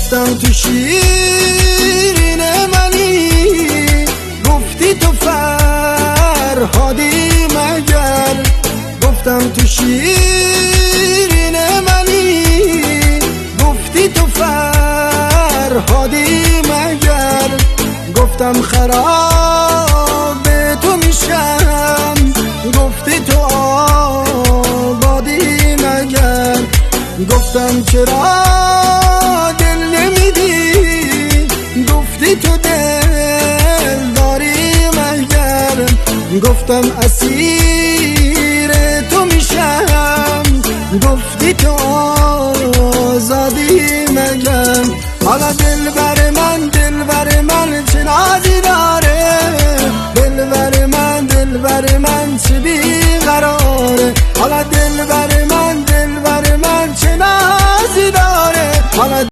گفتم تو شیرین منی، گفتی تو فرهادی مگر. گفتم تو شیرین منی، گفتی تو فرهادی مگر. گفتم خراب تو میشم، گفتی تو آبادی مگر. گفتم چرا دل نمیدی، گفتی تو دل داری مگر. گفتم اسیر تو میشم، گفتی تو آزادی مگر. حالا دل بر من چه نازی داره، دل بر من چه بیقراره. حالا دل بر